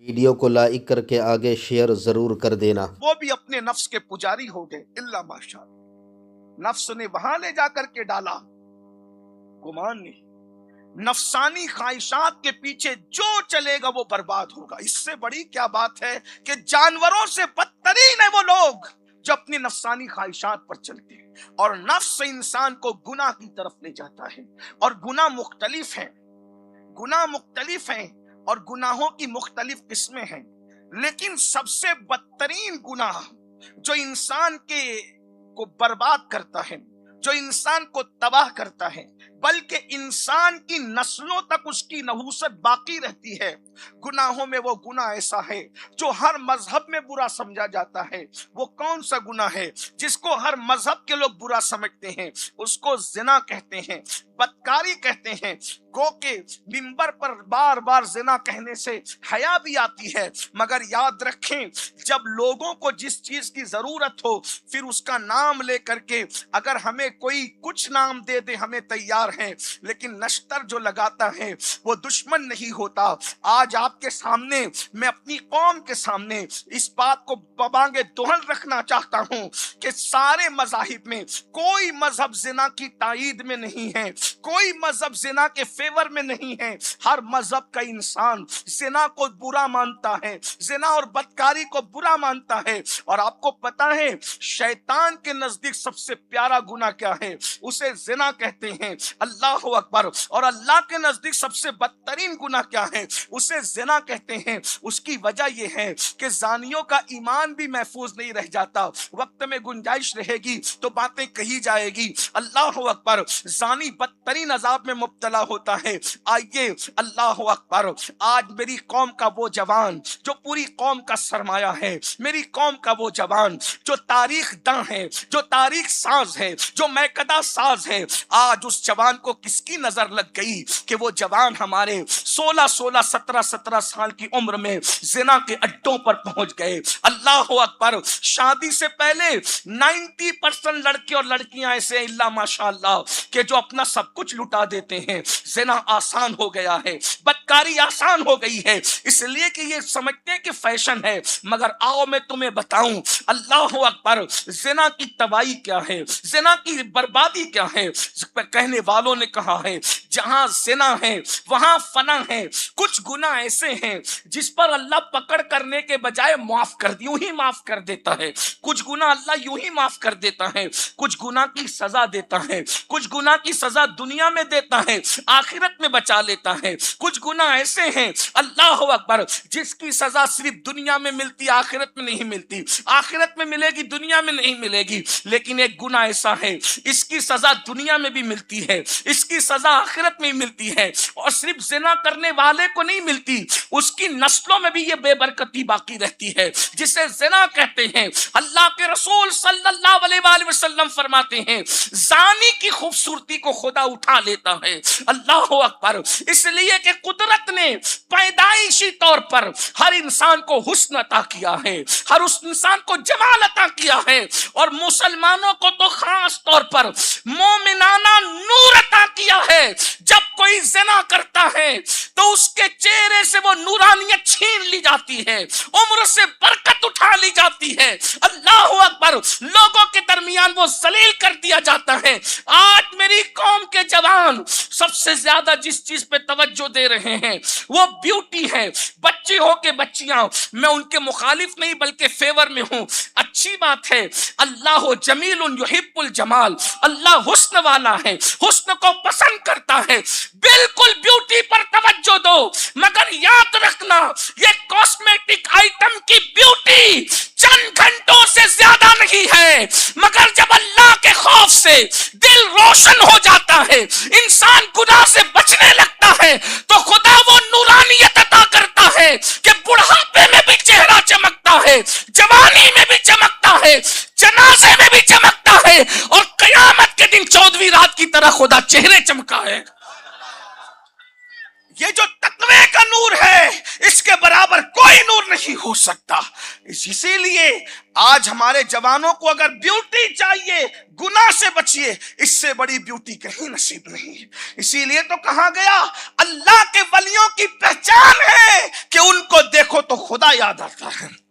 Video کو like کر کے آگے شیئر ضرور کر دینا۔ وہ بھی اپنے نفس کے پجاری ہو گئے الا ماشاء اللہ۔ نفس نے وہاں لے جا کر کے ڈالا، گمان نہیں، نفسانی خواہشات کے پیچھے جو چلے گا وہ برباد ہوگا۔ اس سے بڑی کیا بات ہے کہ جانوروں سے بدترین ہیں وہ لوگ جو اپنی نفسانی خواہشات پر چلتے ہیں، اور نفس انسان کو گناہ کی طرف لے جاتا ہے۔ اور گناہ مختلف ہیں، گناہ مختلف ہیں اور گناہوں کی مختلف قسمیں ہیں، لیکن سب سے بدترین گناہ جو انسان کو برباد کرتا ہے، جو انسان کو تباہ کرتا ہے، بلکہ انسان کی نسلوں تک اس کی نحوست باقی رہتی ہے، گناہوں میں وہ گناہ ایسا ہے جو ہر مذہب میں برا سمجھا جاتا ہے۔ وہ کون سا گناہ ہے جس کو ہر مذہب کے لوگ برا سمجھتے ہیں؟ اس کو زنا کہتے ہیں، بدکاری کہتے ہیں۔ گو کہ منبر پر بار بار زنا کہنے سے حیا بھی آتی ہے، مگر یاد رکھیں جب لوگوں کو جس چیز کی ضرورت ہو پھر اس کا نام لے کر کے اگر ہمیں کوئی کچھ نام دے دے ہمیں تیار ہیں، لیکن نشتر جو لگاتا ہے وہ دشمن نہیں ہوتا۔ آج آپ کے سامنے میں اپنی قوم کے سامنے اس بات کو ببانگے دہن رکھنا چاہتا ہوں کہ سارے مذاہب میں کوئی مذہب زنا کی تائید میں نہیں ہے، کوئی مذہب زنا کے فیور میں نہیں ہے۔ ہر مذہب کا انسان زنا کو برا مانتا ہے، زنا اور بدکاری کو برا مانتا ہے۔ اور آپ کو پتا ہے شیطان کے نزدیک سب سے پیارا گناہ کیا ہے؟ اسے زنا کہتے ہیں، اللہ اکبر۔ اور اللہ کے نزدیک سب سے بدترین گناہ کیا ہے؟ اسے زنا کہتے ہیں۔ اس کی وجہ یہ ہے کہ زانیوں کا ایمان بھی محفوظ نہیں رہ جاتا، وقت میں گنجائش رہے گی تو باتیں کہی جائے گی، اللہ اکبر، زانی بدترین عذاب میں مبتلا ہوتا ہے۔ آئیے اللہ اکبر، آج میری قوم کا وہ جوان جو پوری قوم کا سرمایہ ہے، میری قوم کا وہ جوان جو تاریخ داں ہے، جو تاریخ ساز ہے، جو میکدہ ساز ہے، آج اس جوان کو کس کی نظر لگ گئی کہ وہ جوان ہمارے 16 17 سال کی عمر میں زنا کے اڈوں پر پہنچ گئے۔ اللہ اکبر، شادی سے پہلے 90% لڑکے اور لڑکیاں ایسے اللہ ماشاءاللہ کہ جو اپنا سب کچھ لٹا دیتے ہیں۔ زنا آسان ہو گیا ہے، بدکاری آسان ہو گئی ہے، اس لیے کہ یہ سمجھتے ہیں کہ فیشن ہے، مگر آؤ میں تمہیں بتاؤں اللہ اکبر زنا کی تباہی کیا ہے، زنا کی بربادی کیا ہے۔ کہنے والوں نے کہا ہے جہاں زنا ہے وہاں فنا ہے۔ کچھ گناہ ایسے ہیں جس پر اللہ پکڑ کرنے کے بجائے معاف کر یوں ہی معاف کر دیتا ہے، کچھ گناہ اللہ یوں ہی معاف کر دیتا ہے، کچھ گناہ کی سزا دیتا ہے، کچھ گناہ کی سزا دنیا میں دیتا ہے، آخرت میں بچا لیتا ہے۔ کچھ گناہ ایسے ہیں اللہ اکبر جس کی سزا صرف دنیا میں ملتی، آخرت میں نہیں ملتی، آخرت میں ملے گی دنیا میں نہیں ملے گی۔ لیکن ایک گناہ ایسا ہے اس کی سزا دنیا میں بھی ملتی ہے، اس کی سزا آخرت میں ملتی ہے، اور صرف زنا کرنے والے کو نہیں ملتی، اس کی نسلوں میں بھی یہ بے برکتی باقی رہتی ہے جسے زنا کہتے ہیں۔ اللہ کے رسول صلی اللہ علیہ وآلہ وسلم فرماتے ہیں زانی کی خوبصورتی کو خدا اٹھا لیتا ہے، اللہ اکبر، اس لیے کہ قدرت نے پیدائشی طور پر ہر انسان کو حسن عطا کیا ہے، ہر اس انسان کو جمال عطا کیا ہے، اور مسلمانوں کو تو خاص طور پر مومنانہ نور عطا کیا ہے۔ جب کوئی زنا کرتا ہے تو اس کے چہرے سے وہ نورانیت چھین لی جاتی ہے، عمر سے برکت اٹھا لی جاتی ہے، اللہ اکبر، لوگوں کے درمیان وہ ذلیل کر دیا جاتا ہے۔ آج میری قوم کے جوان سب سے زیادہ جس چیز پہ توجہ دے رہے ہیں وہ بیوٹی ہے، بچے ہو کے بچیاں، میں ان کے مخالف نہیں بلکہ فیور میں ہوں، اچھی بات ہے، اللہ جمیل یحب الجمال، اللہ حسن والا ہے، حسن کو پسند کرتا ہے، بالکل بیوٹی پر توجہ دو، مگر یاد رکھنا یہ کاسمیٹک آئٹم کی بیوٹی چند گھنٹوں سے زیادہ نہیں ہے، مگر جب اللہ کے خوف سے دل روشن ہو جاتا ہے، انسان گناہ سے بچنے لگتا ہے، تو خدا وہ نورانیت عطا کرتا ہے کہ بڑھاپے میں بھی چہرہ چمکتا ہے، جوانی میں بھی چمکتا ہے، جنازے میں بھی چمکتا ہے، اور قیامت کے دن 14ویں رات کی طرح خدا چہرے چمکا ہے۔ یہ جو تقوی کا نور ہے اس کے برابر کوئی نور نہیں ہو سکتا۔ اسی لیے آج ہمارے جوانوں کو اگر بیوٹی چاہیے گناہ سے بچیے، اس سے بڑی بیوٹی کہیں نصیب نہیں۔ اسی لیے تو کہا گیا اللہ کے ولیوں کی پہچان ہے کہ ان کو دیکھو تو زیادہ تھا.